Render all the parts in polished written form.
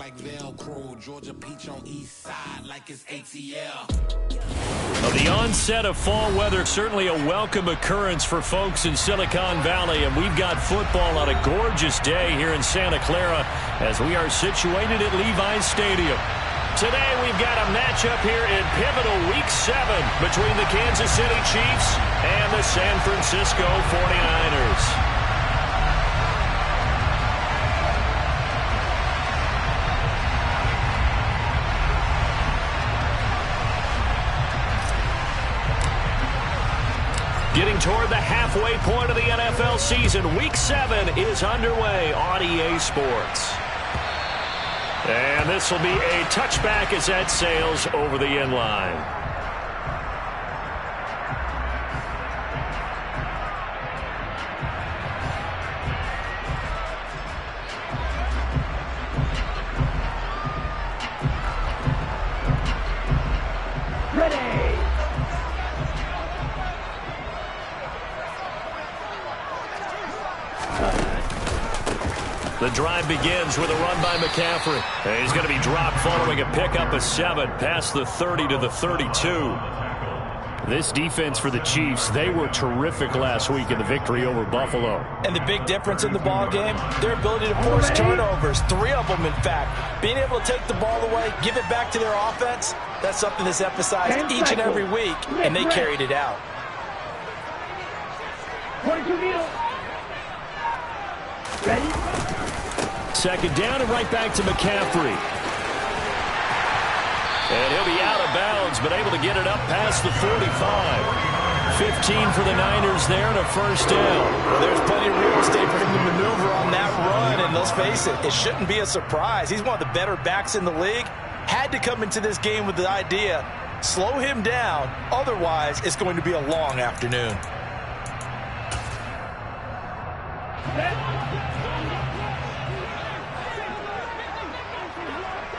like Velcro, Georgia peach on east side like it's ATL. Well, the onset of fall weather, certainly a welcome occurrence for folks in Silicon Valley, and we've got football on a gorgeous day here in Santa Clara as we are situated at Levi's Stadium. Today we've got a matchup here in pivotal Week 7 between the Kansas City Chiefs and the San Francisco 49ers. Getting toward the halfway point of the NFL season, Week 7 is underway on EA Sports. And this will be a touchback as that sails over the end line. The drive begins with a run by McCaffrey. And he's going to be dropped following a pickup of 7 past the 30 to the 32. This defense for the Chiefs, they were terrific last week in the victory over Buffalo. And the big difference in the ball game, their ability to force turnovers, 3 of them in fact. Being able to take the ball away, give it back to their offense, that's something that's emphasized each and every week, and they carried it out. 22 meters. Ready? Second down and right back to McCaffrey. And he'll be out of bounds, but able to get it up past the 45. 15 for the Niners there and a first down. Well, there's plenty of real estate for him to maneuver on that run, and let's face it, it shouldn't be a surprise. He's one of the better backs in the league. Had to come into this game with the idea, slow him down, otherwise it's going to be a long afternoon.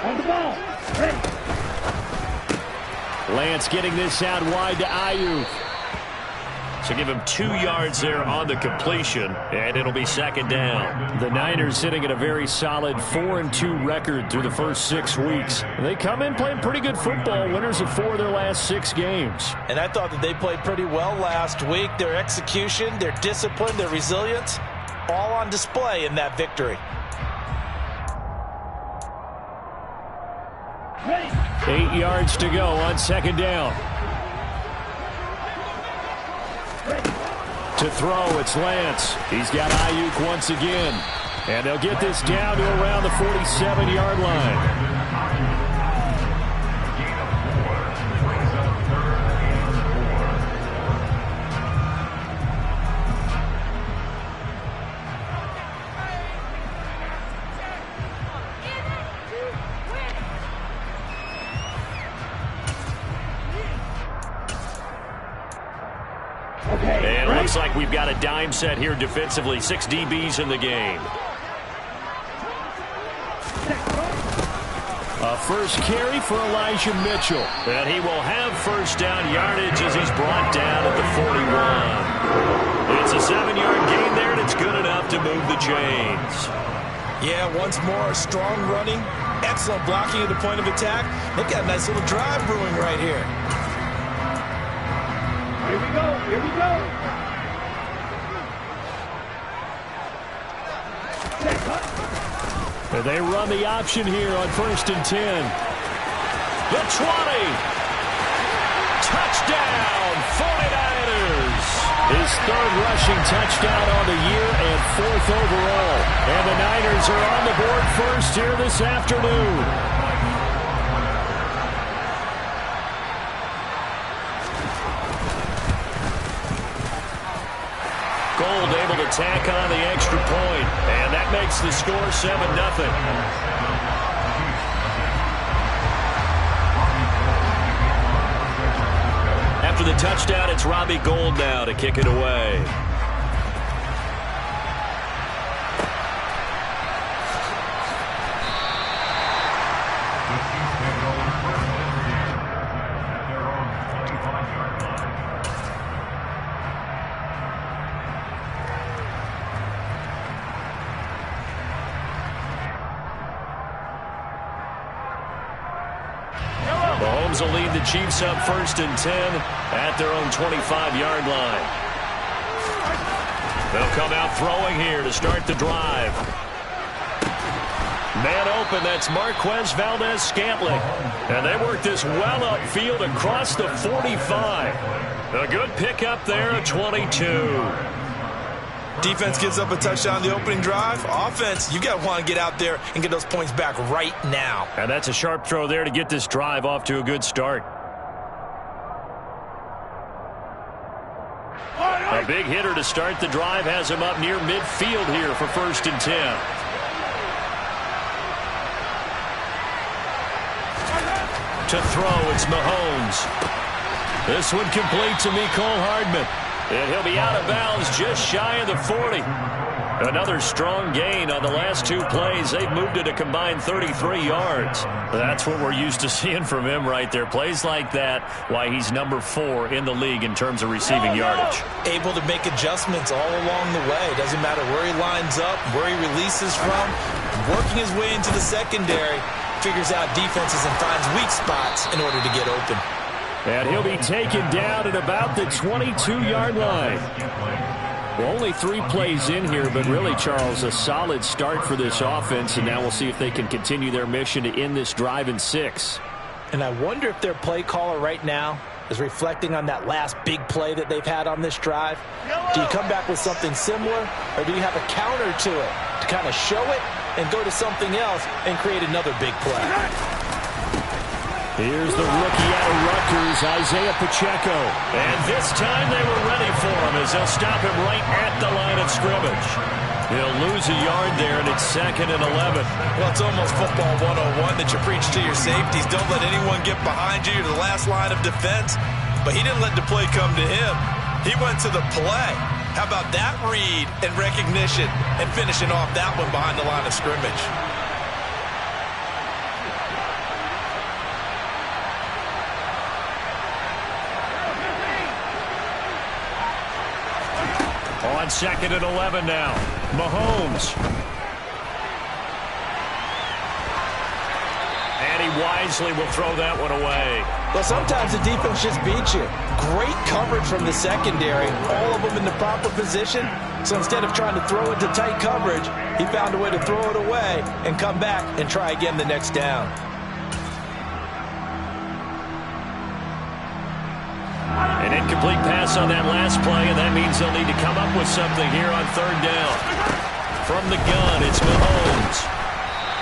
On the ball. Ready. Lance getting this out wide to Ayuk. So give him 2 yards there on the completion, and it'll be second down. The Niners sitting at a very solid 4-2 record through the first 6 weeks. They come in playing pretty good football, winners of 4 of their last 6 games. And I thought that they played pretty well last week. Their execution, their discipline, their resilience, all on display in that victory. 8 yards to go on second down. To throw, it's Lance. He's got Ayuk once again. And they'll get this down to around the 47-yard line. And it looks like we've got a dime set here defensively. 6 DBs in the game. A first carry for Elijah Mitchell. And he will have first down yardage as he's brought down at the 41. It's a 7-yard gain there, and it's good enough to move the chains. Yeah, once more, strong running, excellent blocking at the point of attack. They've got a nice little drive brewing right here. Here we go. Here we go. They run the option here on 1st and 10. The 20. Touchdown, 49ers. His 3rd rushing touchdown on the year and 4th overall. And the Niners are on the board first here this afternoon. Gold able to tack on the extra point, and that makes the score 7-0. After the touchdown, it's Robbie Gould now to kick it away. Rams will lead the Chiefs up 1st and 10 at their own 25-yard line. They'll come out throwing here to start the drive. Man open, that's Marquez Valdez-Scantling. And they work this well upfield across the 45. A good pickup there at 22. Defense gives up a touchdown the opening drive. Offense, you got to want to get out there and get those points back right now. And that's a sharp throw there to get this drive off to a good start. A big hitter to start the drive has him up near midfield here for 1st and 10. To throw, it's Mahomes. This one complete to Mecole Hardman. And he'll be out of bounds just shy of the 40. Another strong gain on the last 2 plays. They've moved it a combined 33 yards. That's what we're used to seeing from him right there. Plays like that, why he's number 4 in the league in terms of receiving yardage. Able to make adjustments all along the way. Doesn't matter where he lines up, where he releases from. Working his way into the secondary. Figures out defenses and finds weak spots in order to get open. And he'll be taken down at about the 22-yard line. Well, only 3 plays in here, but really, Charles, a solid start for this offense, and now we'll see if they can continue their mission to end this drive in 6. And I wonder if their play caller right now is reflecting on that last big play that they've had on this drive. Do you come back with something similar, or do you have a counter to it to kind of show it and go to something else and create another big play? Here's the rookie out of Rutgers, Isaiah Pacheco. And this time they were ready for him as they'll stop him right at the line of scrimmage. He'll lose a yard there, and it's 2nd and 11. Well, it's almost football 101 that you preach to your safeties. Don't let anyone get behind you to the last line of defense. But he didn't let the play come to him. He went to the play. How about that read and recognition and finishing off that one behind the line of scrimmage? On 2nd and 11 now. Mahomes. And he wisely will throw that one away. Well, sometimes the defense just beats you. Great coverage from the secondary. All of them in the proper position. So instead of trying to throw into tight coverage, he found a way to throw it away and come back and try again the next down. An incomplete pass on that last play, and that means they'll need to come up with something here on 3rd down. From the gun, it's Mahomes.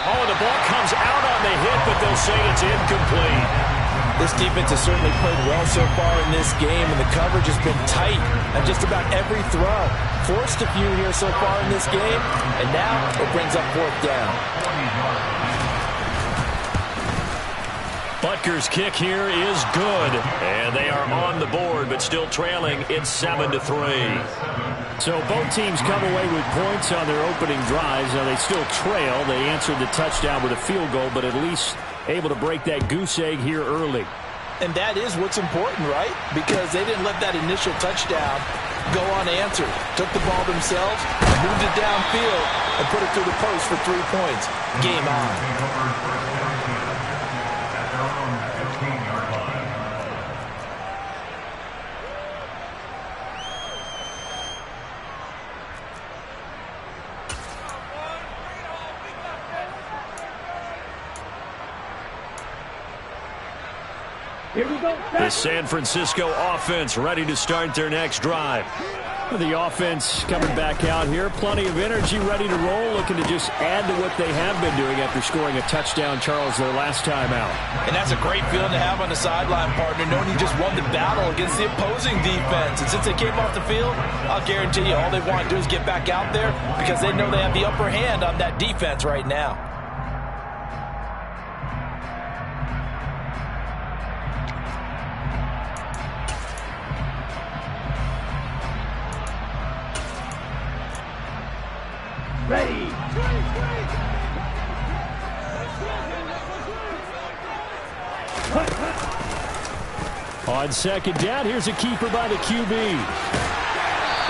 Oh, the ball comes out on the hit, but they'll say it's incomplete. This defense has certainly played well so far in this game, and the coverage has been tight on just about every throw. Forced a few here so far in this game, and now it brings up 4th down. Butker's kick here is good, and they are on the board, but still trailing. It's 7-3. So both teams come away with points on their opening drives. Now they still trail. They answered the touchdown with a field goal, but at least able to break that goose egg here early. And that is what's important, right? Because they didn't let that initial touchdown go unanswered. Took the ball themselves, moved it downfield, and put it through the post for 3 points. Game on. Here we go. The San Francisco offense ready to start their next drive. The offense coming back out here. Plenty of energy, ready to roll, looking to just add to what they have been doing after scoring a touchdown, Charles, their last time out. And that's a great feeling to have on the sideline, partner, knowing you just won the battle against the opposing defense. And since they came off the field, I'll guarantee you all they want to do is get back out there because they know they have the upper hand on that defense right now. Ready. On 2nd down, here's a keeper by the QB.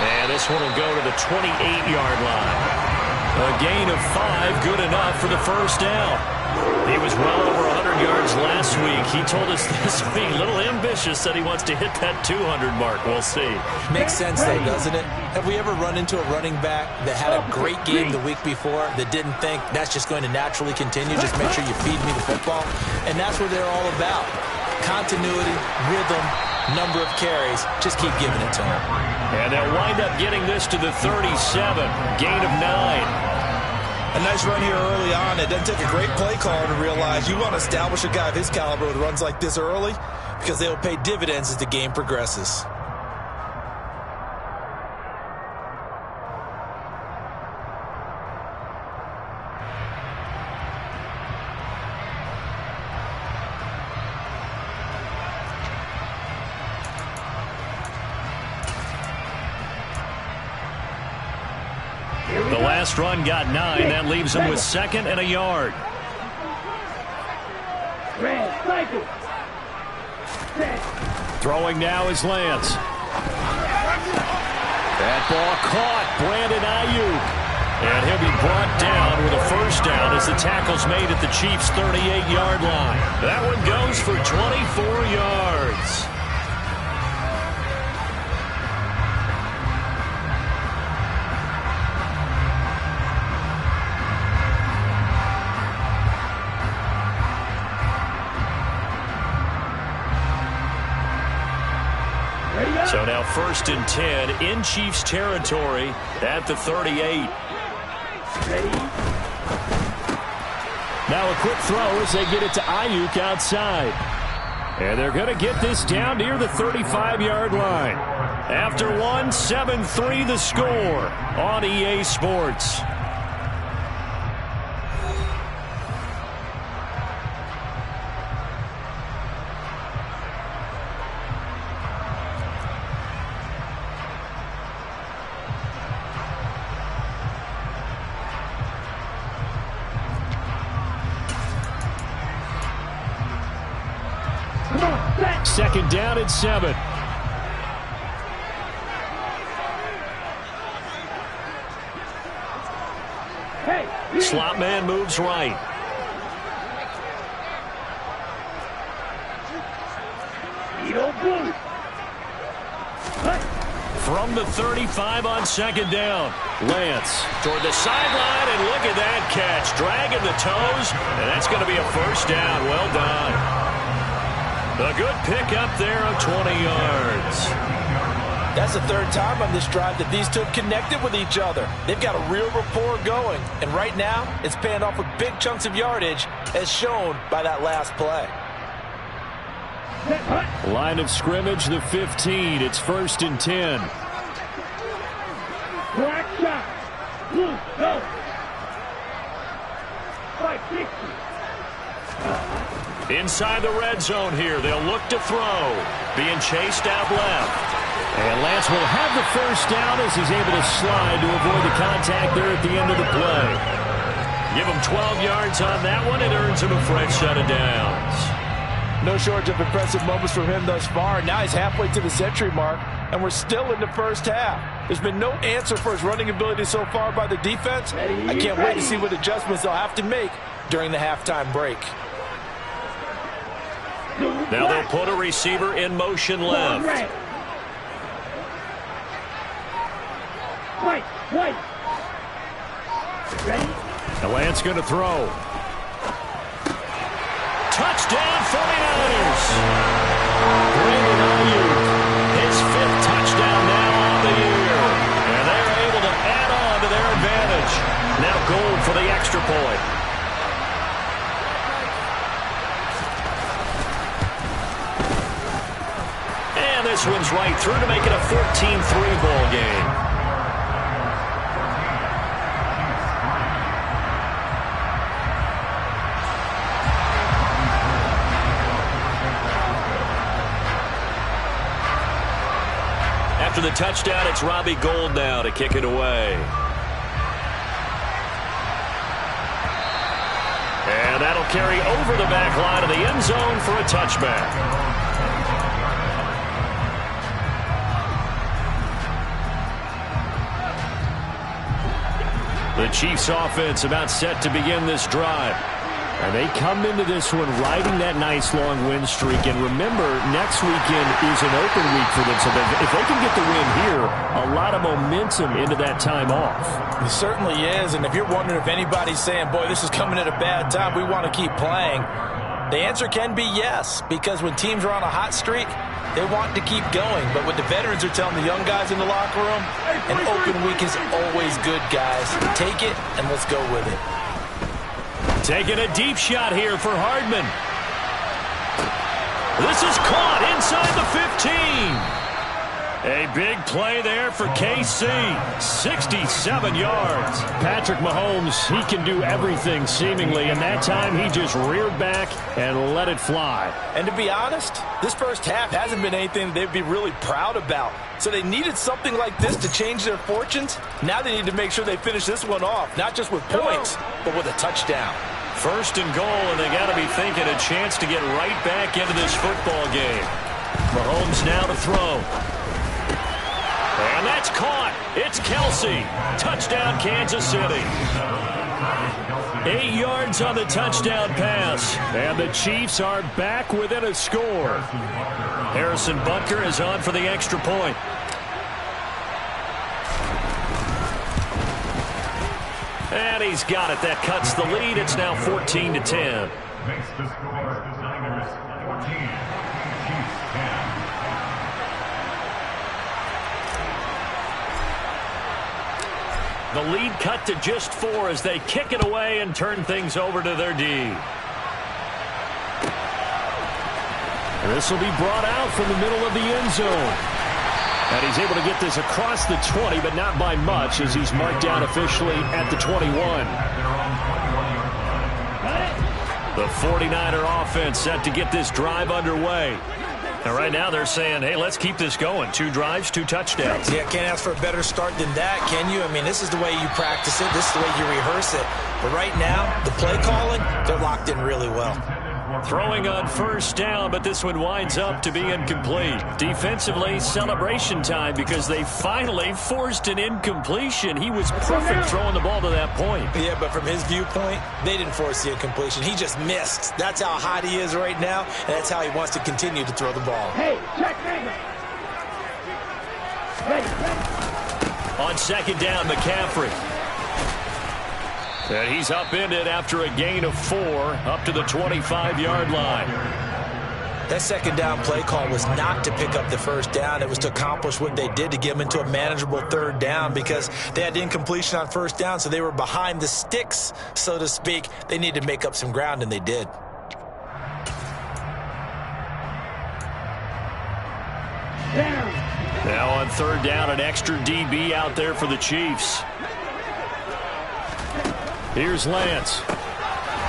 And this one will go to the 28-yard line. A gain of 5, good enough for the first down. He was well over 100 yards last week. He told us this week, a little ambitious, that he wants to hit that 200 mark. We'll see. Makes sense, though, doesn't it? Have we ever run into a running back that had a great game the week before that didn't think that's just going to naturally continue? Just make sure you feed me the football. And that's what they're all about. Continuity, rhythm, number of carries. Just keep giving it to them. And they'll wind up getting this to the 37. Gain of 9. A nice run here early on. It doesn't take a great play caller to realize you want to establish a guy of his caliber with runs like this early because they will pay dividends as the game progresses. The last run got 9. That leaves him with 2nd and a yard. Throwing now is Lance. That ball caught. Brandon Ayuk. And he'll be brought down with a first down as the tackle's made at the Chiefs' 38-yard line. That one goes for 24 yards. So now 1st and 10 in Chiefs territory at the 38. Now a quick throw as they get it to Ayuk outside. And they're going to get this down near the 35-yard line. After 7-3 the score on EA Sports. Second down at 7. Slot man moves right. From the 35 on 2nd down. Lance toward the sideline, and look at that catch. Dragging the toes, and that's going to be a first down. Well done. A good pick up there of 20 yards. That's the 3rd time on this drive that these two have connected with each other. They've got a real rapport going, and right now it's paying off with big chunks of yardage as shown by that last play. Line of scrimmage, the 15. It's 1st and 10. Inside the red zone here. They'll look to throw. Being chased out left. And Lance will have the first down as he's able to slide to avoid the contact there at the end of the play. Give him 12 yards on that one. It earns him a fresh set of downs. No shortage of impressive moments from him thus far. Now he's halfway to the century mark, and we're still in the first half. There's been no answer for his running ability so far by the defense. I can't wait to see what adjustments they'll have to make during the halftime break. Now they'll put a receiver in motion left. And Lance going to throw. Touchdown 49ers. Brandon Ayuk, his 5th touchdown now on the year. And they're able to add on to their advantage. Now goal for the extra point. And this one's right through to make it a 14-3 ball game. After the touchdown, it's Robbie Gould now to kick it away. And that'll carry over the back line of the end zone for a touchback. The Chiefs offense about set to begin this drive. And they come into this one riding that nice long win streak. And remember, next weekend is an open week for them. So if they can get the win here, a lot of momentum into that time off. It certainly is. And if you're wondering if anybody's saying, boy, this is coming at a bad time, we want to keep playing, the answer can be yes. Because when teams are on a hot streak, they want to keep going. But what the veterans are telling the young guys in the locker room, an open week is always good, guys. Take it and let's go with it. Taking a deep shot here for Hardman. This is caught inside the 15. A big play there for KC. 67 yards. Patrick Mahomes, he can do everything seemingly, and that time he just reared back and let it fly. And to be honest, this first half hasn't been anything they'd be really proud about. So they needed something like this to change their fortunes. Now they need to make sure they finish this one off, not just with points, but with a touchdown. First and goal, and they got to be thinking a chance to get right back into this football game. Mahomes now to throw. And that's caught. It's Kelsey. Touchdown, Kansas City. 8 yards on the touchdown pass. And the Chiefs are back within a score. Harrison Butker is on for the extra point. And he's got it. That cuts the lead. It's now 14-10. Makes the score the Niners 14, Chiefs 10. The lead cut to just 4 as they kick it away and turn things over to their D. This will be brought out from the middle of the end zone. And he's able to get this across the 20, but not by much as he's marked down officially at the 21. The 49er offense set to get this drive underway. And right now they're saying, hey, let's keep this going. 2 drives, 2 touchdowns. Yeah, can't ask for a better start than that, can you? I mean, this is the way you practice it. This is the way you rehearse it. But right now, the play calling, they're locked in really well. Throwing on first down, but this one winds up to be incomplete. Defensively, celebration time because they finally forced an incompletion. He was perfect throwing the ball to that point. Yeah, but from his viewpoint, they didn't force the incompletion. He just missed. That's how hot he is right now, and that's how he wants to continue to throw the ball. Hey, check me. On second down, McCaffrey. And he's upended after a gain of 4 up to the 25-yard line. That second down play call was not to pick up the first down. It was to accomplish what they did to get them into a manageable third down because they had incompletion on first down, so they were behind the sticks, so to speak. They needed to make up some ground, and they did. Now on third down, an extra DB out there for the Chiefs. Here's Lance.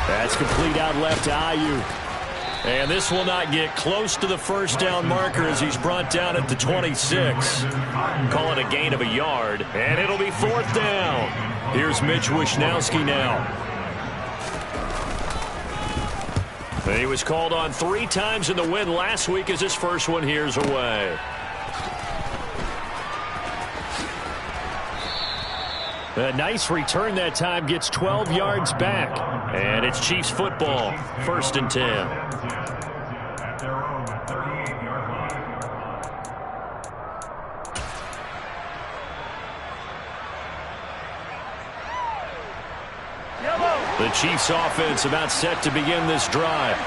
That's complete out left to Ayuk. And this will not get close to the first down marker as he's brought down at the 26. Call it a gain of a yard, and it'll be 4th down. Here's Mitch Wishnowsky now. He was called on 3 times in the win last week as his first one here's away. A nice return that time, gets 12 yards back. And it's Chiefs football, 1st and 10. At their own 38-yard line. The Chiefs offense about set to begin this drive.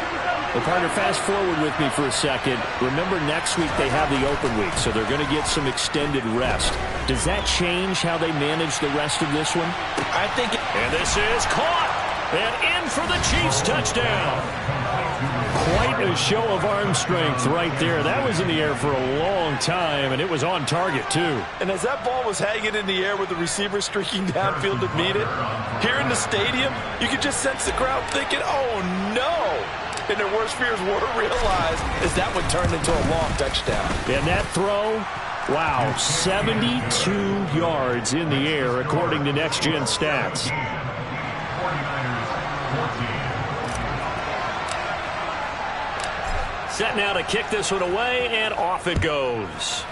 Well, partner, fast forward with me for a second. Remember, next week they have the open week, so they're going to get some extended rest. Does that change how they manage the rest of this one? I think and this is caught. And in for the Chiefs touchdown. Quite a show of arm strength right there. That was in the air for a long time, and it was on target, too. And as that ball was hanging in the air with the receiver streaking downfield to meet it, here in the stadium, you could just sense the crowd thinking, oh, no. And their worst fears were realized as that one turned into a long touchdown. And that throw, wow, 72 yards in the air, according to Next Gen Stats. Set now to kick this one away, and off it goes.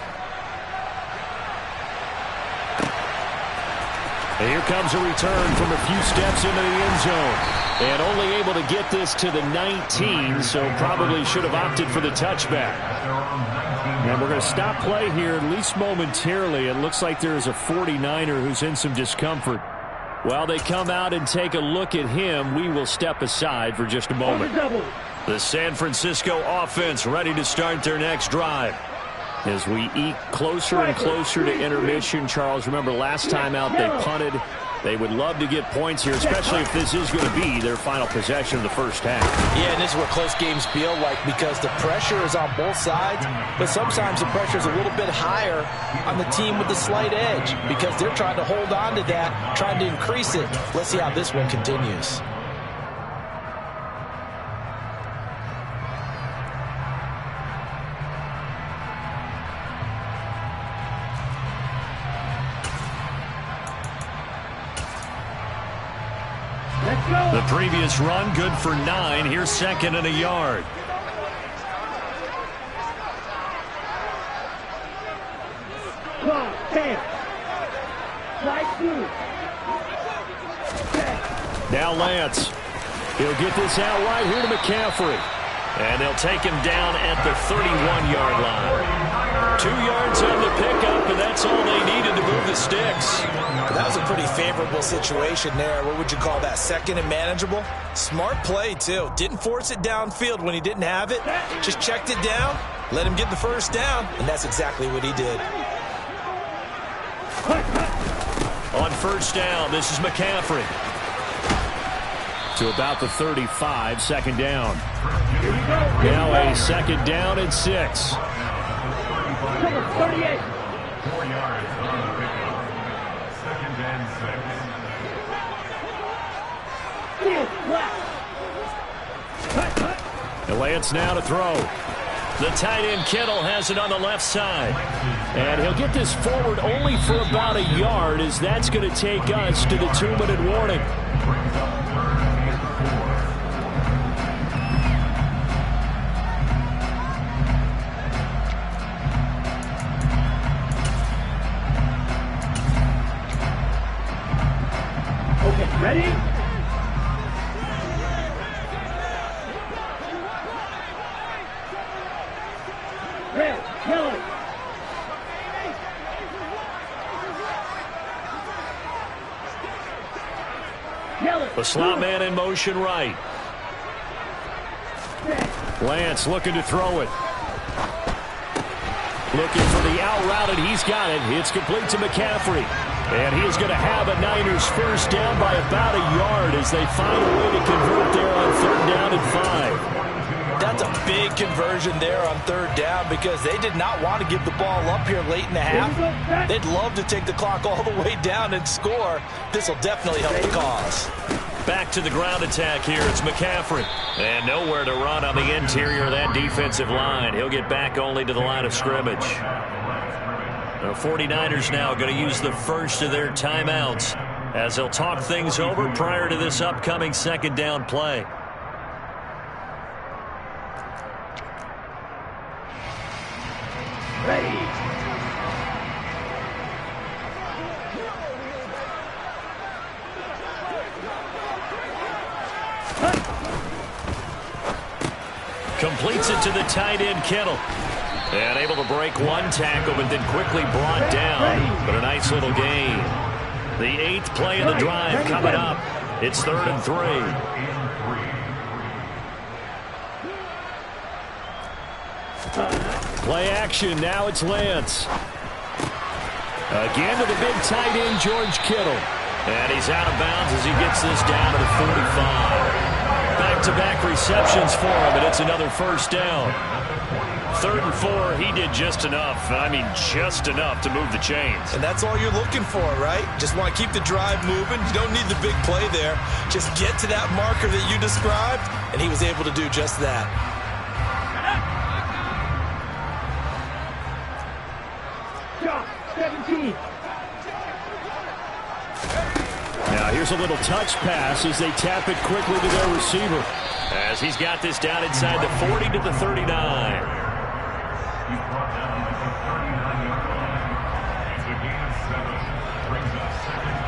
And here comes a return from a few steps into the end zone. And only able to get this to the 19, so probably should have opted for the touchback. And we're going to stop play here, at least momentarily. It looks like there is a 49er who's in some discomfort. While they come out and take a look at him, we will step aside for just a moment. The San Francisco offense ready to start their next drive. As we eke closer and closer to intermission, Charles, remember last time out they punted. They would love to get points here, especially if this is going to be their final possession of the first half. Yeah, and this is what close games feel like because the pressure is on both sides, but sometimes the pressure is a little bit higher on the team with the slight edge because they're trying to hold on to that, trying to increase it. Let's see how this one continues. The previous run, good for 9. Here's second and a yard. Now Lance. He'll get this out right here to McCaffrey. And they'll take him down at the 31-yard line. 2 yards on the pickup, and that's all they needed to move the sticks. That was a pretty favorable situation there. What would you call that? Second and manageable? Smart play, too. Didn't force it downfield when he didn't have it. Just checked it down, let him get the first down, and that's exactly what he did. On first down, this is McCaffrey. To about the 35, second down. Now a second down and 6. 38. 4 yards on the pickup. Second and 6. And Lance now to throw. The tight end Kittle has it on the left side. And he'll get this forward only for about a yard, as that's going to take us to the 2-minute warning. Ready? Red, yellow. Yellow. The slot man in motion right. Lance looking to throw it. Looking for the out route, and he's got it. It's complete to McCaffrey. And he is going to have a Niners first down by about a yard as they find a way to convert there on 3rd down and 5. That's a big conversion there on 3rd down because they did not want to give the ball up here late in the half. They'd love to take the clock all the way down and score. This will definitely help the cause. Back to the ground attack here. It's McCaffrey. And nowhere to run on the interior of that defensive line. He'll get back only to the line of scrimmage. The 49ers now going to use the first of their timeouts as they'll talk things over prior to this upcoming second down play. Ready. Completes it to the tight end Kittle. And able to break one tackle, but then quickly brought down. But a nice little gain. The 8th play of the drive coming up. It's 3rd and 3. Play action. Now it's Lance. Again to the big tight end, George Kittle. And he's out of bounds as he gets this down to the 45. Back-to-back receptions for him, and it's another first down. 3rd and 4, he did just enough. I mean, just enough to move the chains. And that's all you're looking for, right? Just want to keep the drive moving. You don't need the big play there. Just get to that marker that you described, and he was able to do just that. Drop. 17. Now here's a little touch pass as they tap it quickly to their receiver. As he's got this down inside the 40 to the 39. He's brought down at the 39-yard line. It's a gain of 7. Brings up 2nd and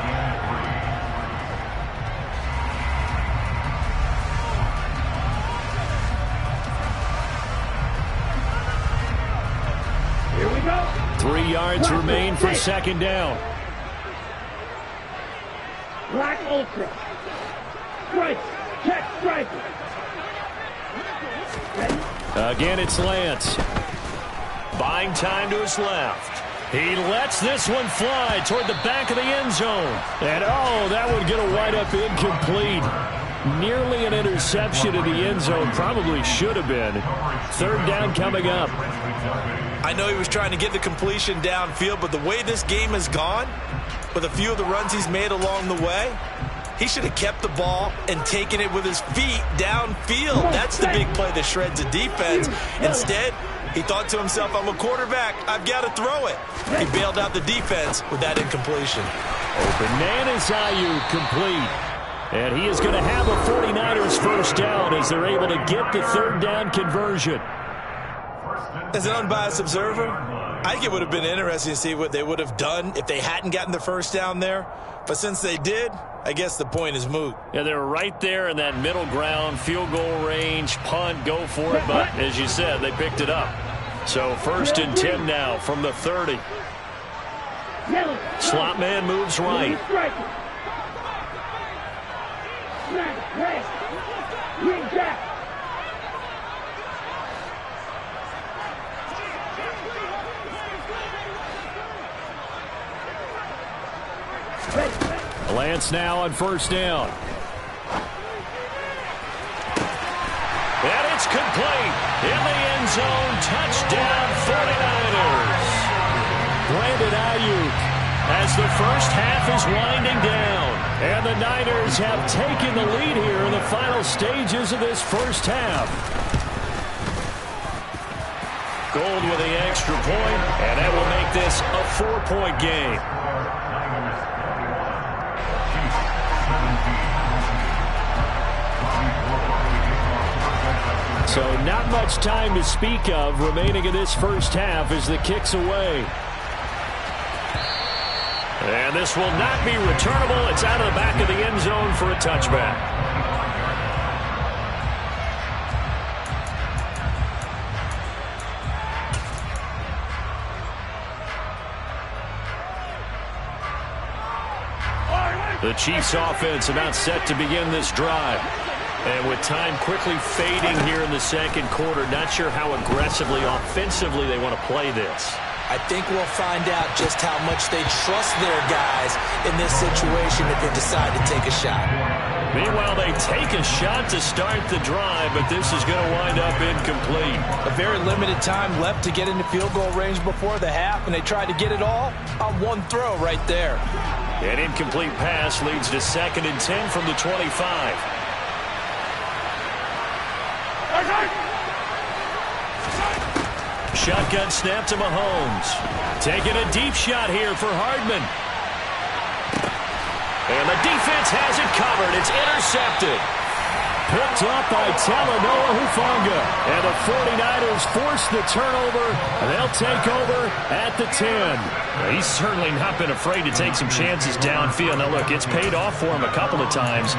yards remain for second down. Black Ultra. Strike. Check striker. Again, it's Lance. Buying time to his left. He lets this one fly toward the back of the end zone. And, oh, that would get a wide-up incomplete. Nearly an interception in the end zone. Probably should have been. Third down coming up. I know he was trying to get the completion downfield, but the way this game has gone, with a few of the runs he's made along the way, he should have kept the ball and taken it with his feet downfield. That's the big play that shreds a defense. Instead, he thought to himself, I'm a quarterback. I've got to throw it. He bailed out the defense with that incompletion. Bananas Ayuk complete. And he is going to have a 49ers first down as they're able to get the third down conversion. As an unbiased observer, I think it would have been interesting to see what they would have done if they hadn't gotten the first down there. But since they did, I guess the point is moot. Yeah, they were right there in that middle ground, field goal range, punt, go for it. But as you said, they picked it up. So first and 10 now from the 30. Slot man moves right. Lance now on first down. And it's complete. In the end zone, touchdown 49ers. Brandon Ayuk as the first half is winding down. And the Niners have taken the lead here in the final stages of this first half. Gold with the extra point, and that will make this a 4-point game. So not much time to speak of remaining in this first half as the kick's away. And this will not be returnable. It's out of the back of the end zone for a touchback. The Chiefs offense about set to begin this drive. And with time quickly fading here in the second quarter, not sure how aggressively, offensively they want to play this. I think we'll find out just how much they trust their guys in this situation if they decide to take a shot. Meanwhile, they take a shot to start the drive, but this is going to wind up incomplete. A very limited time left to get into field goal range before the half, and they tried to get it all on one throw right there. An incomplete pass leads to second and 10 from the 25. Shotgun snap to Mahomes. Taking a deep shot here for Hardman. And the defense has it covered. It's intercepted. Picked up by Talanoa Hufanga. And the 49ers force the turnover. And they'll take over at the 10. He's certainly not been afraid to take some chances downfield. Now, look, it's paid off for him a couple of times.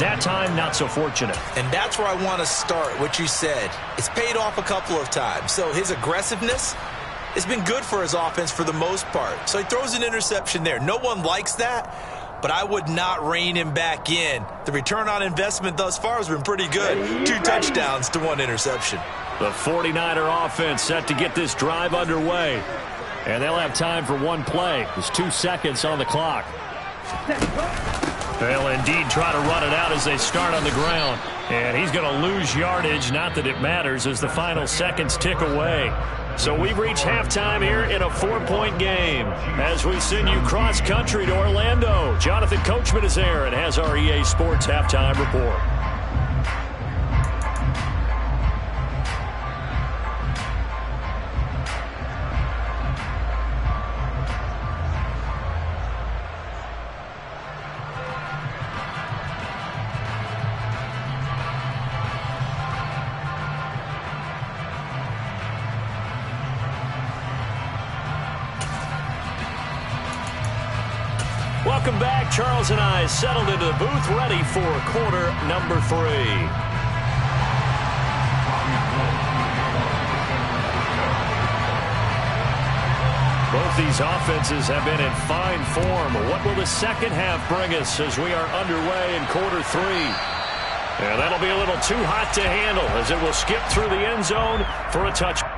That time, not so fortunate. And that's where I want to start, what you said. It's paid off a couple of times. So his aggressiveness has been good for his offense for the most part. So he throws an interception there. No one likes that, but I would not rein him back in. The return on investment thus far has been pretty good. 2 touchdowns to 1 interception. The 49er offense set to get this drive underway. And they'll have time for one play. There's 2 seconds on the clock. They'll indeed try to run it out as they start on the ground. And he's going to lose yardage, not that it matters, as the final seconds tick away. So we've reached halftime here in a 4-point game. As we send you cross-country to Orlando, Jonathan Coachman is there and has our EA Sports halftime report. Welcome back. Charles and I settled into the booth, ready for quarter number 3. Both Both these offenses have been in fine form. What will the second half bring us as we are underway in quarter 3? And that'll be a little too hot to handle as it will skip through the end zone for a touchdown.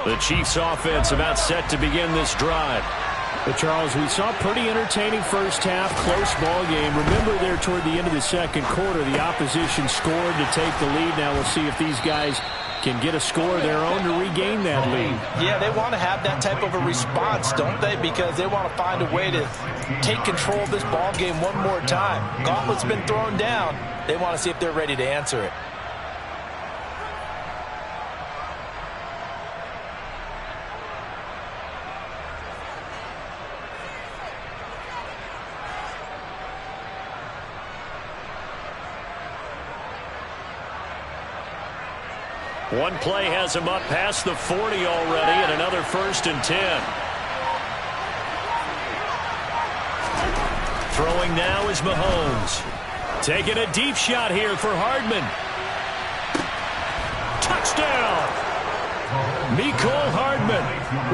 The Chiefs offense about set to begin this drive. But Charles, we saw pretty entertaining first half, close ball game. Remember there toward the end of the second quarter, the opposition scored to take the lead. Now we'll see if these guys can get a score of their own to regain that lead. Yeah, they want to have that type of a response, don't they? Because they want to find a way to take control of this ball game one more time. Gauntlet's been thrown down. They want to see if they're ready to answer it. One play has him up past the 40 already, and another 1st and 10. Throwing now is Mahomes. Taking a deep shot here for Hardman. Touchdown! Mecole Hardman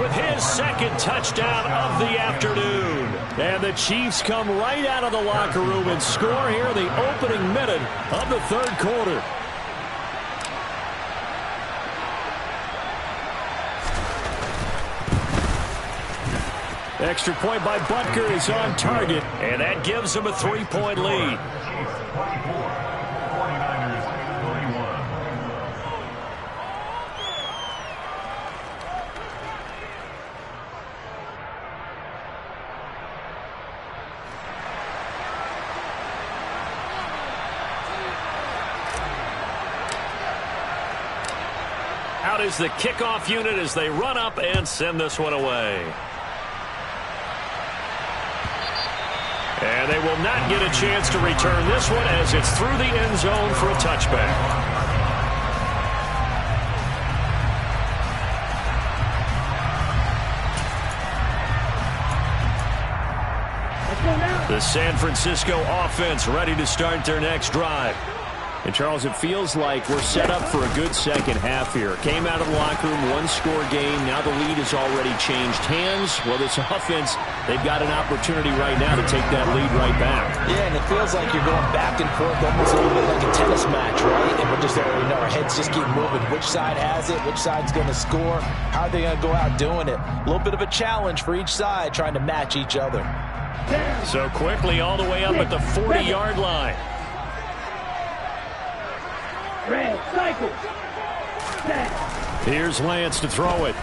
with his second touchdown of the afternoon. And the Chiefs come right out of the locker room and score here in the opening minute of the third quarter. Extra point by Butker is on target, and that gives him a 3-point lead. Out is the kickoff unit as they run up and send this one away. And they will not get a chance to return this one as it's through the end zone for a touchback. The San Francisco offense ready to start their next drive. And, Charles, it feels like we're set up for a good second half here. Came out of the locker room, one-score game. Now the lead has already changed hands. Well, this offense, they've got an opportunity right now to take that lead right back. Yeah, and it feels like you're going back and forth, almost a little bit like a tennis match, right? And we're just already know our heads just keep moving. Which side has it? Which side's going to score? How are they going to go out doing it? A little bit of a challenge for each side, trying to match each other. So quickly all the way up at the 40-yard line. Red, cycle. Here's Lance to throw it.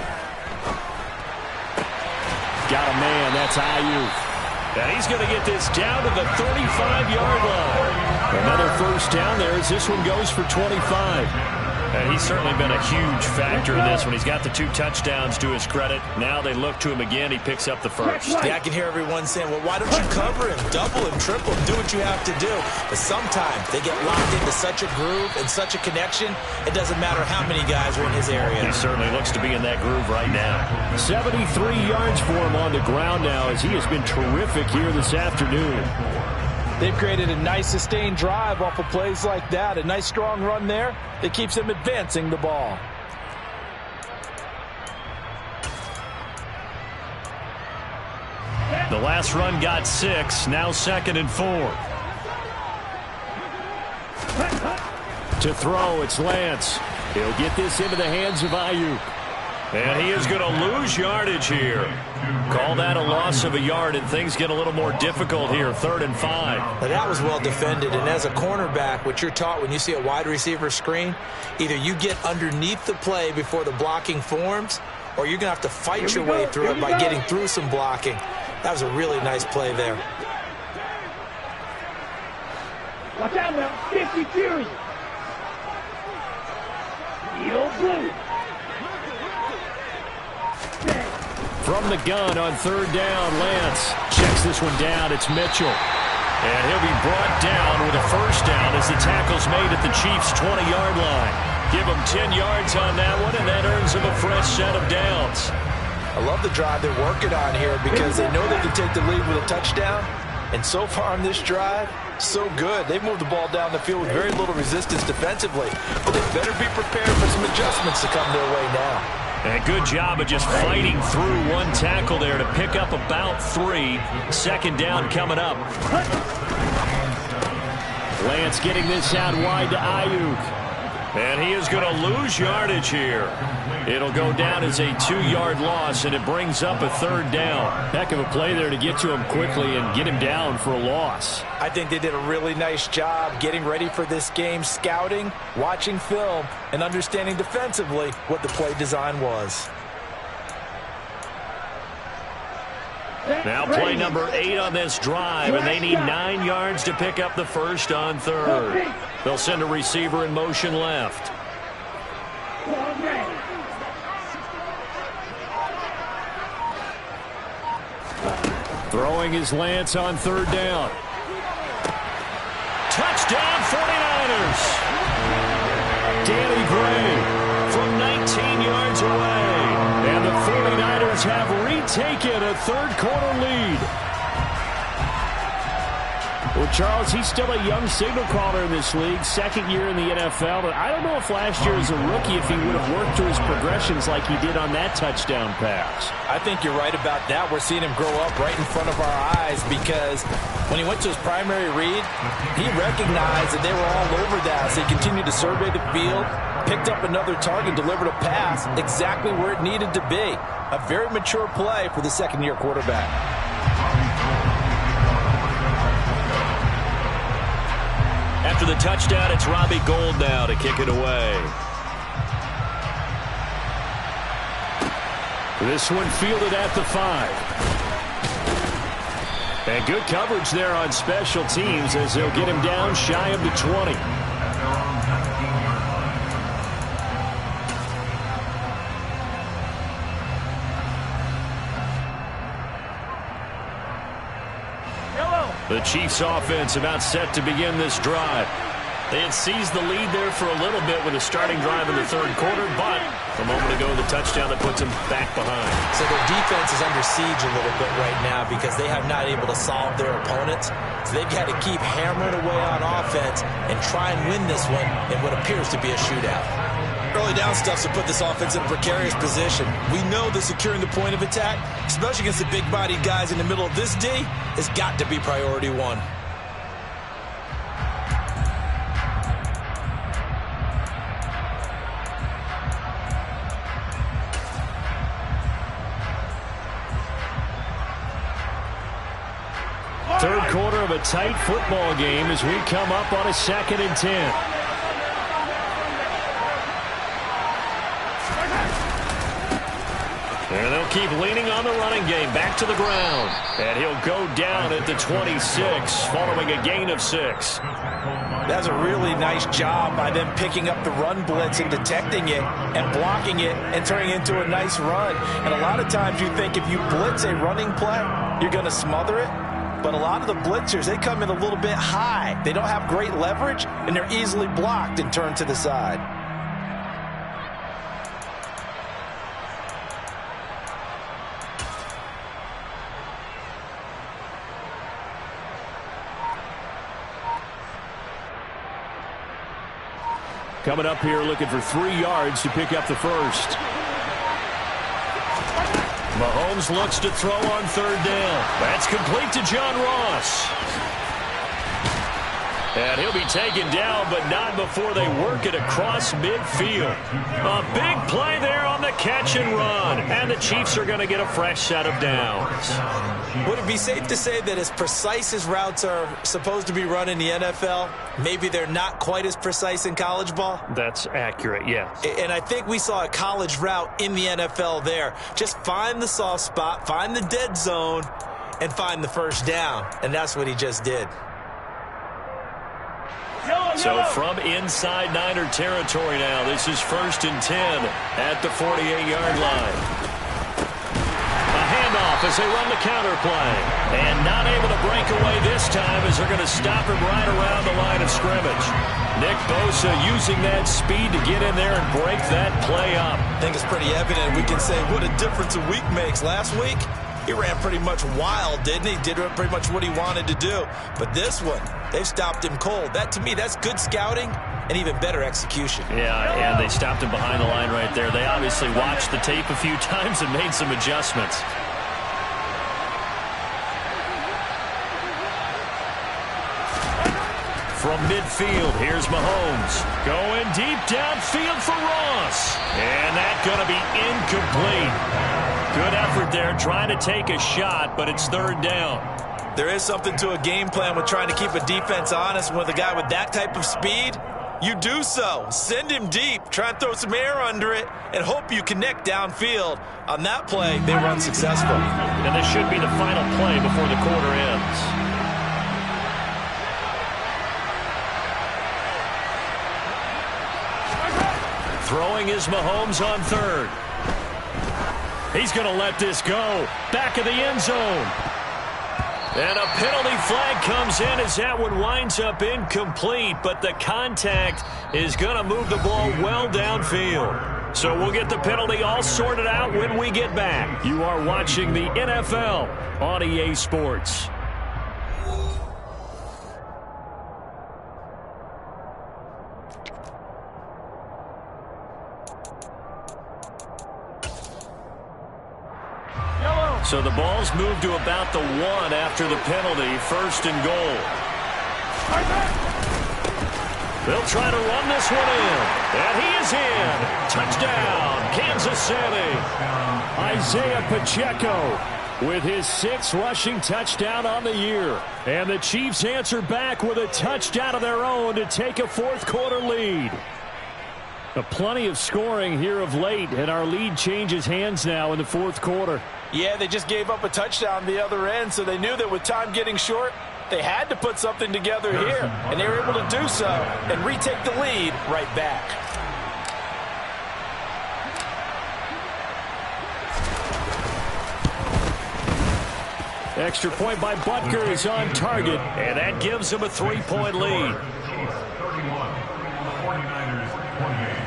Got a man. That's Ayuk. And he's going to get this down to the 35-yard line. Another first down there as this one goes for 25. And he's certainly been a huge factor in this one. He's got the 2 touchdowns to his credit. Now they look to him again. He picks up the first. Yeah, I can hear everyone saying, well, why don't you cover him, double him, triple him, do what you have to do. But sometimes they get locked into such a groove and such a connection, it doesn't matter how many guys are in his area. He certainly looks to be in that groove right now. 73 yards for him on the ground now as he has been terrific here this afternoon. They've created a nice sustained drive off of plays like that. A nice strong run there that keeps them advancing the ball. The last run got 6. Now 2nd and 4. To throw, it's Lance. He'll get this into the hands of Ayuk. And he is going to lose yardage here. Call that a loss of a yard, and things get a little more difficult here. 3rd and 5. Now that was well defended, and as a cornerback, what you're taught when you see a wide receiver screen, either you get underneath the play before the blocking forms, or you're going to have to fight your way through it by getting through some blocking. That was a really nice play there. Watch out now, 50 Fury. Yield blue. From the gun on 3rd down, Lance checks this one down. It's Mitchell. And he'll be brought down with a first down as the tackle's made at the Chiefs' 20-yard line. Give him 10 yards on that one, and that earns him a fresh set of downs. I love the drive they're working on here because they know they can take the lead with a touchdown. And so far on this drive, so good. They've moved the ball down the field with very little resistance defensively. But they better be prepared for some adjustments to come their way now. And a good job of just fighting through one tackle there to pick up about 3. 2nd down coming up. Lance getting this out wide to Ayuk. And he is going to lose yardage here. It'll go down as a 2-yard loss, and it brings up a 3rd down. Heck of a play there to get to him quickly and get him down for a loss. I think they did a really nice job getting ready for this game, scouting, watching film, and understanding defensively what the play design was. Now play number 8 on this drive, and they need 9 yards to pick up the first on 3rd. They'll send a receiver in motion left. Throwing his Lance on 3rd down. Touchdown 49ers! Danny Gray from 19 yards away. And the 49ers have retaken a 3rd quarter lead. Well, Charles, he's still a young signal caller in this league, 2nd year in the NFL. But I don't know if last year as a rookie if he would have worked through his progressions like he did on that touchdown pass. I think you're right about that. We're seeing him grow up right in front of our eyes because when he went to his primary read, he recognized that they were all over that. So he continued to survey the field, picked up another target, delivered a pass exactly where it needed to be. A very mature play for the 2nd-year quarterback. After the touchdown, it's Robbie Gould now to kick it away. This one fielded at the 5. And good coverage there on special teams as they'll get him down shy of the 20. The Chiefs offense about set to begin this drive. They had seized the lead there for a little bit with a starting drive in the 3rd quarter, but a moment ago the touchdown that puts them back behind. So their defense is under siege a little bit right now because they have not able to solve their opponents. So they've got to keep hammering away on offense and try and win this one in what appears to be a shootout. Early down stuff to put this offense in a precarious position. We know that securing the point of attack, especially against the big-bodied guys in the middle of this D, has got to be priority 1. Third quarter of a tight football game as we come up on a 2nd and 10. And they'll keep leaning on the running game. Back to the ground. And he'll go down at the 26 following a gain of 6. That's a really nice job by them picking up the run blitz and detecting it and blocking it and turning it into a nice run. And a lot of times you think if you blitz a running play, you're going to smother it. But a lot of the blitzers, they come in a little bit high. They don't have great leverage, and they're easily blocked and turned to the side. Coming up here looking for 3 yards to pick up the first. Mahomes looks to throw on third down. That's complete to John Ross. And he'll be taken down, but not before they work it across midfield. A big play there on the catch and run. And the Chiefs are going to get a fresh set of downs. Would it be safe to say that as precise as routes are supposed to be run in the NFL, maybe they're not quite as precise in college ball? That's accurate, yes. And I think we saw a college route in the NFL there. Just find the soft spot, find the dead zone, and find the first down. And that's what he just did. So from inside Niner territory now, this is 1st and 10 at the 48-yard line. A handoff as they run the counter play. And not able to break away this time as they're going to stop him right around the line of scrimmage. Nick Bosa using that speed to get in there and break that play up. I think it's pretty evident. We can say what a difference a week makes. Last week, he ran pretty much wild, didn't he? Did pretty much what he wanted to do. But this one, they've stopped him cold. That, to me, that's good scouting and even better execution. Yeah, and they stopped him behind the line right there. They obviously watched the tape a few times and made some adjustments. From midfield, here's Mahomes. Going deep downfield for Ross. And that's going to be incomplete. Good effort there, trying to take a shot, but it's third down. There is something to a game plan with trying to keep a defense honest. With a guy with that type of speed, you do so. Send him deep, try and throw some air under it, and hope you connect downfield. On that play, they run successful. And this should be the final play before the quarter ends. Throwing is Mahomes on third. He's going to let this go. Back of the end zone. And a penalty flag comes in as that one winds up incomplete, but the contact is going to move the ball well downfield. So we'll get the penalty all sorted out when we get back. You are watching the NFL on EA Sports. So the ball's moved to about the 1 after the penalty, 1st and goal. They'll try to run this one in. And he is in. Touchdown, Kansas City. Isaiah Pacheco with his 6th rushing touchdown on the year. And the Chiefs answer back with a touchdown of their own to take a 4th quarter lead. Plenty of scoring here of late, and our lead changes hands now in the 4th quarter. Yeah, they just gave up a touchdown the other end, so they knew that with time getting short, they had to put something together here, and they were able to do so and retake the lead right back. Extra point by Butker is on target, and that gives him a 3-point lead. Chiefs 31, 49ers 28.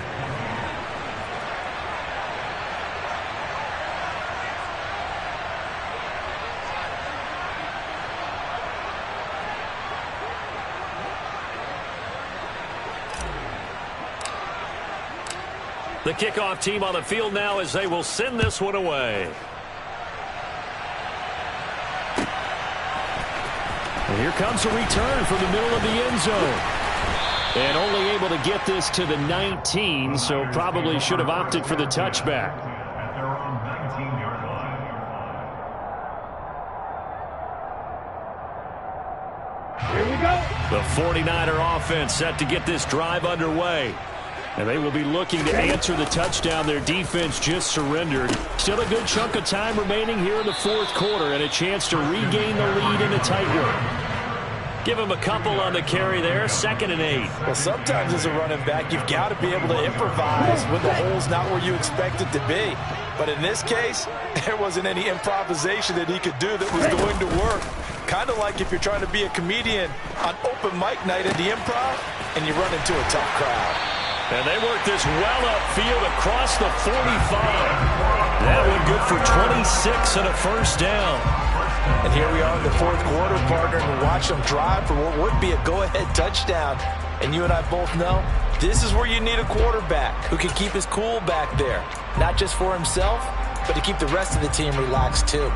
The kickoff team on the field now as they will send this one away. And here comes a return from the middle of the end zone. And only able to get this to the 19, so probably should have opted for the touchback. At their own 19-yard line. Here we go. The 49er offense set to get this drive underway. And they will be looking to answer the touchdown their defense just surrendered. Still a good chunk of time remaining here in the 4th quarter and a chance to regain the lead in a tight one. Give him a couple on the carry there, 2nd and 8. Well, sometimes as a running back, you've got to be able to improvise when the hole's not where you expect it to be. But in this case, there wasn't any improvisation that he could do that was going to work. Kind of like if you're trying to be a comedian on open mic night at the Improv and you run into a tough crowd. And they work this well upfield across the 45. That one good for 26 and a first down. And here we are in the 4th quarter, partner, and watch them drive for what would be a go-ahead touchdown. And you and I both know this is where you need a quarterback who can keep his cool back there. Not just for himself, but to keep the rest of the team relaxed too.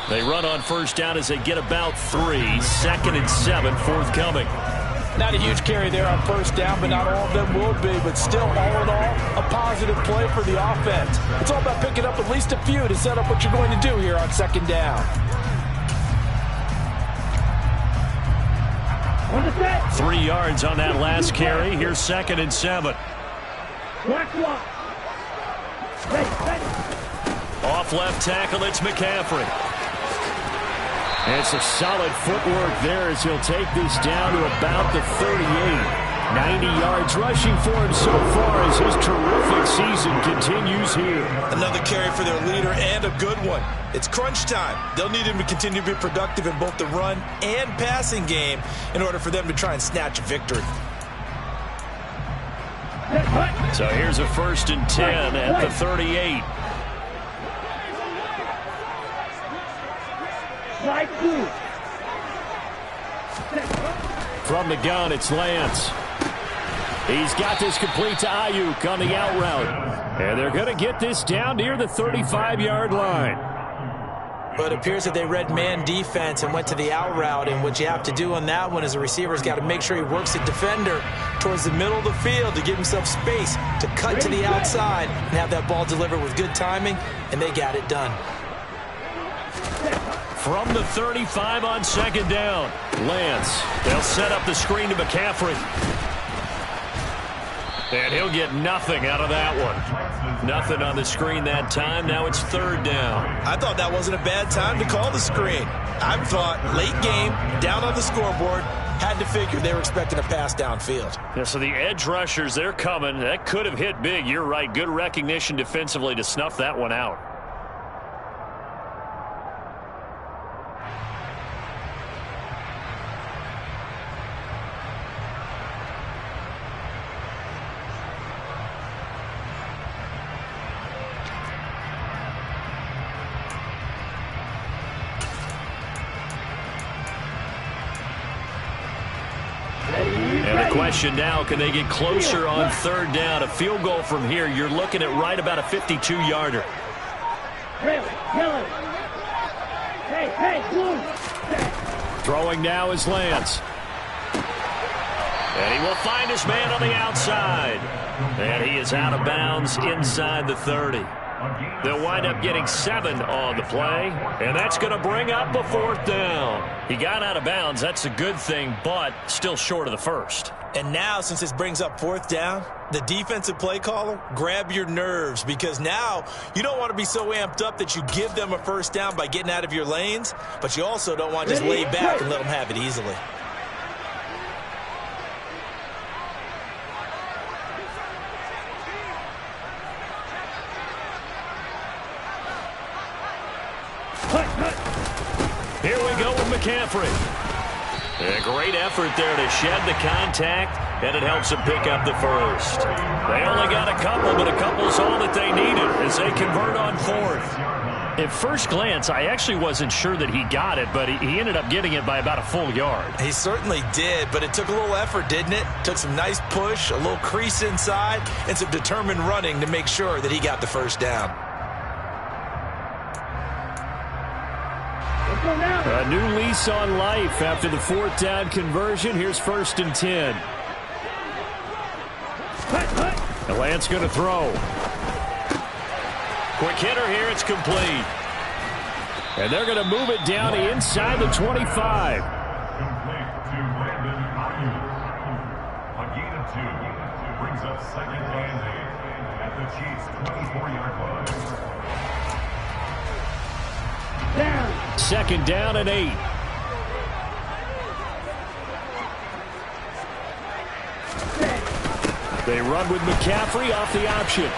They run on first down as they get about 3. 2nd and 7 forthcoming. Not a huge carry there on first down, but not all of them will be. But still, all in all, a positive play for the offense. It's all about picking up at least a few to set up what you're going to do here on 2nd down. 3 yards on that last carry. Here's 2nd and 7. Off left tackle, it's McCaffrey. And some solid footwork there as he'll take this down to about the 38. 90 yards rushing for him so far as his terrific season continues here. Another carry for their leader and a good one. It's crunch time. They'll need him to continue to be productive in both the run and passing game in order for them to try and snatch a victory. So here's a 1st and 10 at the 38. From the gun, it's Lance. He's got this complete to Ayuk on the out route. And they're going to get this down near the 35-yard line. But it appears that they read man defense and went to the out route. And what you have to do on that one is a receiver's got to make sure he works the defender towards the middle of the field to give himself space to cut to the outside and have that ball delivered with good timing. And they got it done. From the 35 on 2nd down. Lance. They'll set up the screen to McCaffrey. And he'll get nothing out of that one. Nothing on the screen that time. Now it's 3rd down. I thought that wasn't a bad time to call the screen. I thought late game, down on the scoreboard, had to figure they were expecting a pass downfield. Yeah, so the edge rushers, they're coming. That could have hit big. You're right. Good recognition defensively to snuff that one out. Question now, can they get closer on 3rd down? A field goal from here, you're looking at right about a 52-yarder. Throwing now is Lance. And he will find his man on the outside. And he is out of bounds inside the 30. They'll wind up getting 7 on the play, and that's going to bring up the 4th down. He got out of bounds. That's a good thing, but still short of the first. And now, since this brings up 4th down, the defensive play caller, grab your nerves, because now you don't want to be so amped up that you give them a first down by getting out of your lanes, but you also don't want to just lay back and let them have it easily. Here we go with McCaffrey. A great effort there to shed the contact, and it helps them pick up the first. They only got a couple, but a couple's all that they needed as they convert on 4th. At first glance, I actually wasn't sure that he got it, but he ended up getting it by about a full yard. He certainly did, but it took a little effort, didn't it? Took some nice push, a little crease inside, and some determined running to make sure that he got the first down. A new lease on life after the 4th down conversion. Here's 1st and 10. And Lance going to throw. Quick hitter here. It's complete. And they're going to move it down inside the 25. landing at the Chiefs' 24-yard line. Down. 2nd down and 8. They run with McCaffrey off the option.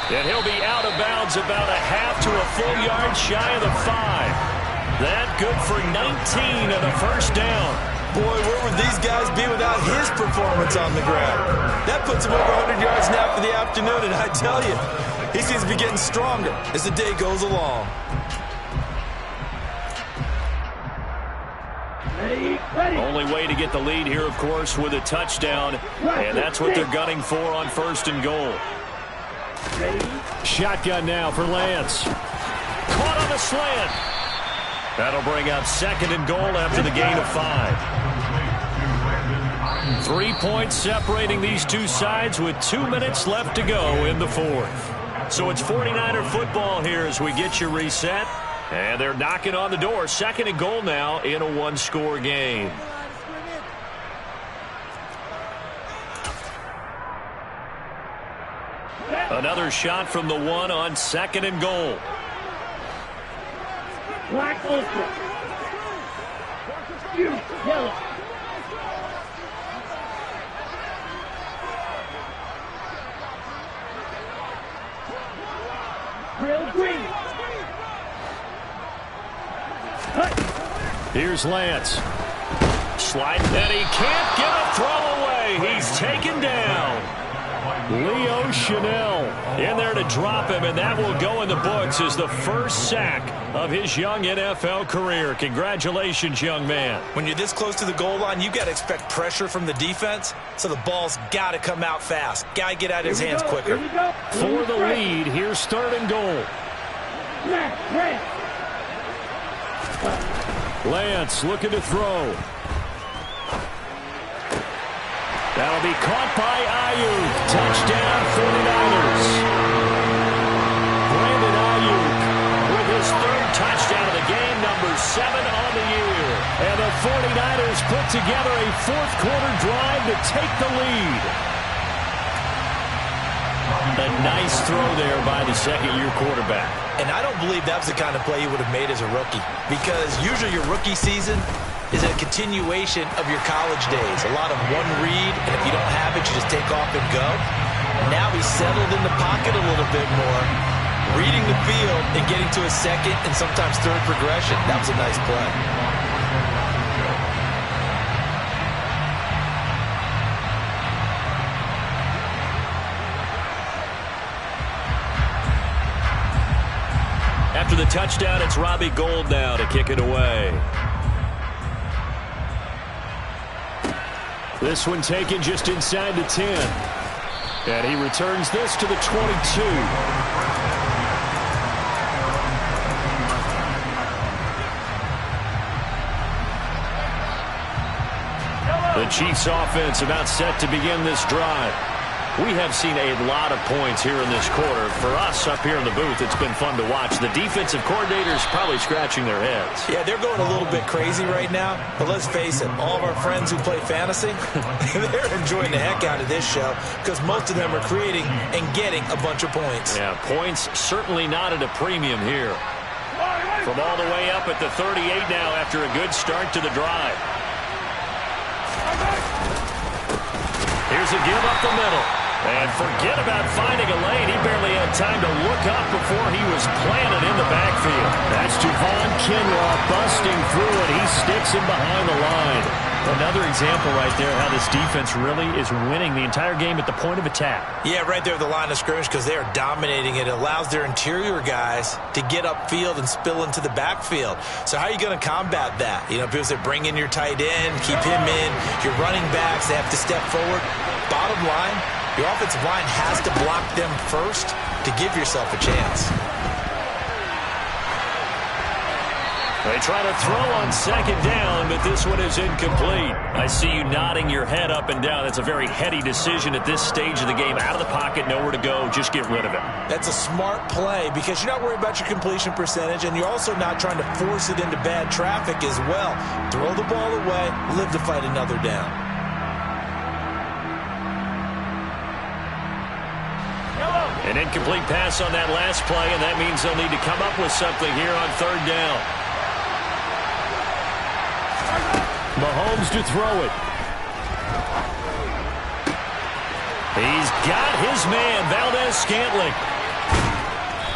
And he'll be out of bounds about a half to a full yard shy of the 5. That good for 19 and a first down. Boy, where would these guys be without his performance on the ground? That puts him over 100 yards now for the afternoon, and I tell you, he seems to be getting stronger as the day goes along. Only way to get the lead here, of course, with a touchdown, and that's what they're gunning for on 1st and goal. Shotgun now for Lance. Caught on the slant. That'll bring up 2nd and goal after the gain of 5. 3 points separating these two sides with 2 minutes left to go in the 4th. So it's 49er football here as we get you reset. And they're knocking on the door. 2nd and goal now in a one-score game. Another shot from the 1 on 2nd and goal. Black open. Yellow. Grill green. Here's Lance. Sliding, and he can't get a throw away. He's taken down. Leo Chanel in there to drop him, and that will go in the books as the first sack of his young NFL career. Congratulations, young man. When you're this close to the goal line, you've got to expect pressure from the defense, so the ball's got to come out fast. Got to get out of his hands quicker. For the lead, here's 3rd and goal. Lance looking to throw. That'll be caught by Ayuk. Touchdown, 49ers. Brandon Ayuk with his 3rd touchdown of the game, number 7 on the year. And the 49ers put together a 4th-quarter drive to take the lead. A nice throw there by the 2nd-year quarterback. And I don't believe that was the kind of play he would have made as a rookie, because usually your rookie season is a continuation of your college days. A lot of one read, and if you don't have it, you just take off and go. Now he's settled in the pocket a little bit more, reading the field and getting to a 2nd and sometimes 3rd progression. That was a nice play. After the touchdown, it's Robbie Gould now to kick it away. This one taken just inside the 10. And he returns this to the 22. The Chiefs offense about set to begin this drive. We have seen a lot of points here in this quarter. For us up here in the booth, it's been fun to watch. The defensive coordinators probably scratching their heads. Yeah, they're going a little bit crazy right now. But let's face it, all of our friends who play fantasy, they're enjoying the heck out of this show because most of them are creating and getting a bunch of points. Yeah, points certainly not at a premium here. From all the way up at the 38 now after a good start to the drive. Here's a give up the middle. And forget about finding a lane. He barely had time to look up before he was planted in the backfield. That's Javon Kinlaw busting through it. He sticks him behind the line. Another example right there how this defense really is winning the entire game at the point of attack. Yeah, right there at the line of scrimmage because they are dominating it. It allows their interior guys to get upfield and spill into the backfield. So how are you going to combat that? You know, people say bring in your tight end, keep him in. Your running backs, they have to step forward. Bottom line, your offensive line has to block them first to give yourself a chance. They try to throw on second down, but this one is incomplete. I see you nodding your head up and down. That's a very heady decision at this stage of the game. Out of the pocket, nowhere to go. Just get rid of it. That's a smart play because you're not worried about your completion percentage, and you're also not trying to force it into bad traffic as well. Throw the ball away, live to fight another down. An incomplete pass on that last play, and that means they'll need to come up with something here on third down. Mahomes to throw it. He's got his man, Valdez-Scantling.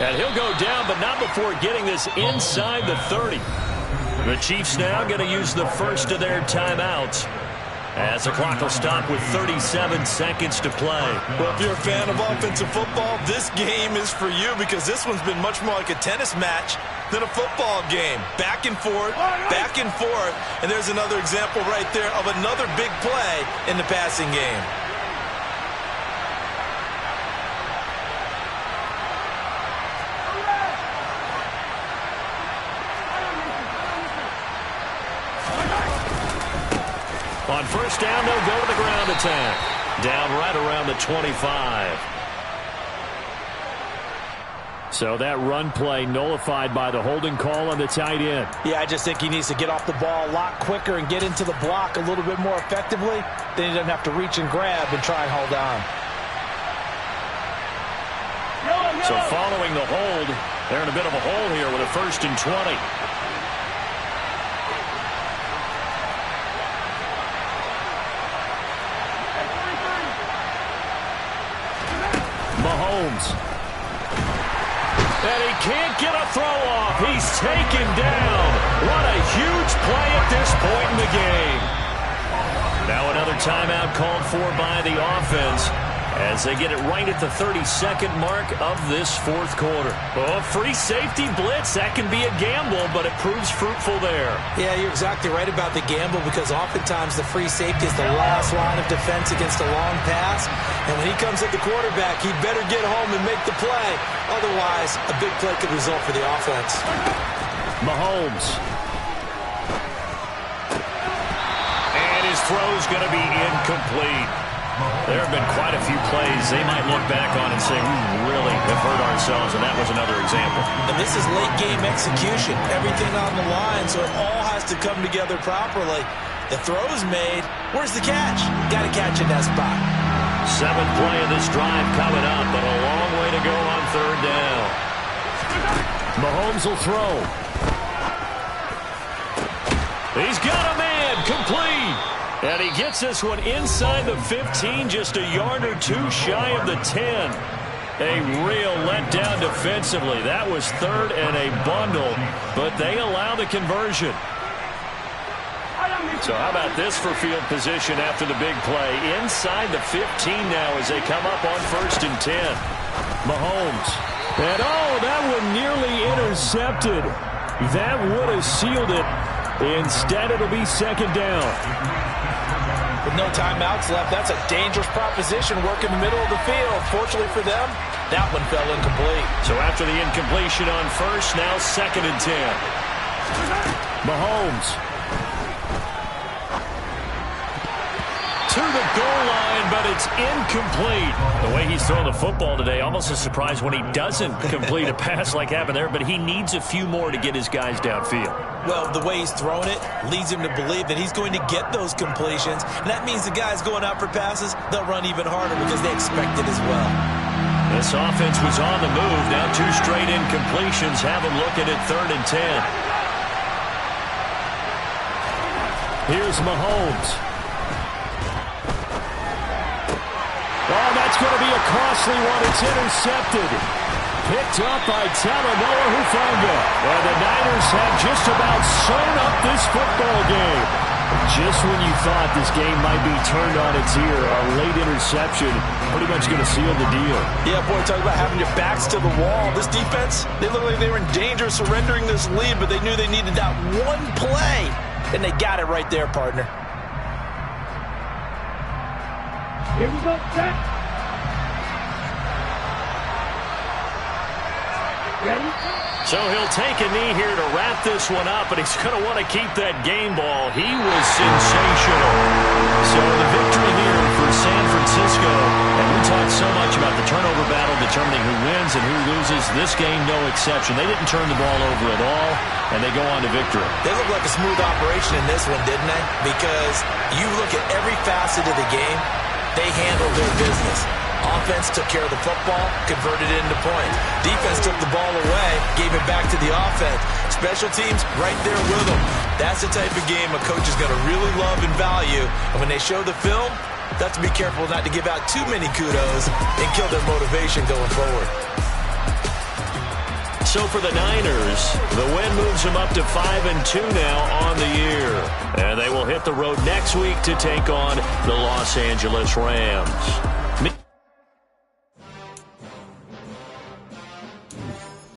And he'll go down, but not before getting this inside the 30. The Chiefs now going to use the first of their timeouts, as the clock will stop with 37 seconds to play. Well, if you're a fan of offensive football, this game is for you because this one's been much more like a tennis match than a football game. Back and forth, and there's another example right there of another big play in the passing game. On first down, they'll go to the ground attack. Down right around the 25. So that run play nullified by the holding call on the tight end. Yeah, I just think he needs to get off the ball a lot quicker and get into the block a little bit more effectively. Then he doesn't have to reach and grab and try and hold on. So following the hold, they're in a bit of a hole here with a 1st and 20. Mahomes. And he can't get a throw off. He's taken down. What a huge play at this point in the game. Now another timeout called for by the offense as they get it right at the 32nd mark of this fourth quarter. Oh, free safety blitz, that can be a gamble, but it proves fruitful there. Yeah, you're exactly right about the gamble because oftentimes the free safety is the last line of defense against a long pass. And when he comes at the quarterback, he'd better get home and make the play. Otherwise, a big play could result for the offense. Mahomes. And his throw's going to be incomplete. There have been quite a few plays they might look back on and say, we really have hurt ourselves, and that was another example. And this is late-game execution. Everything on the line, so it all has to come together properly. The throw's made. Where's the catch? Got to catch in that spot. 7th play of this drive coming up, but a long way to go on third down. Mahomes will throw. He's got a man, complete. And he gets this one inside the 15, just a yard or two shy of the 10. A real letdown defensively. That was 3rd and a bundle, but they allow the conversion. So how about this for field position after the big play? Inside the 15 now as they come up on 1st and 10. Mahomes. And oh, that one nearly intercepted. That would have sealed it. Instead, it'll be 2nd down. With no timeouts left, that's a dangerous proposition. Work in the middle of the field. Fortunately for them, that one fell incomplete. So after the incompletion on 1st, now 2nd and 10. Mahomes. To the goal line, but it's incomplete. The way he's throwing the football today, almost a surprise when he doesn't complete a pass like happened there, but he needs a few more to get his guys downfield. Well, the way he's throwing it leads him to believe that he's going to get those completions. And that means the guys going out for passes, they'll run even harder because they expect it as well. This offense was on the move. Now 2 straight incompletions have them looking at 3rd and 10. Here's Mahomes. Oh, that's going to be a costly one. It's intercepted. Picked up by Talanoa Hufanga. And the Niners have just about sewn up this football game. Just when you thought this game might be turned on its ear, a late interception pretty much going to seal the deal. Yeah, boy, talk about having your backs to the wall. This defense, they looked like they were in danger of surrendering this lead, but they knew they needed that one play. And they got it right there, partner. Here we go, set. Ready? So he'll take a knee here to wrap this one up, and he's going to want to keep that game ball. He was sensational. So the victory here for San Francisco, and we talked so much about the turnover battle determining who wins and who loses. This game, no exception. They didn't turn the ball over at all, and they go on to victory. They look like a smooth operation in this one, didn't they? Because you look at every facet of the game, they handled their business. Offense took care of the football, converted it into points. Defense took the ball away, gave it back to the offense. Special teams right there with them. That's the type of game a coach is going to really love and value. And when they show the film, they have to be careful not to give out too many kudos and kill their motivation going forward. So for the Niners, the win moves them up to 5-2 now on the year. And they will hit the road next week to take on the Los Angeles Rams.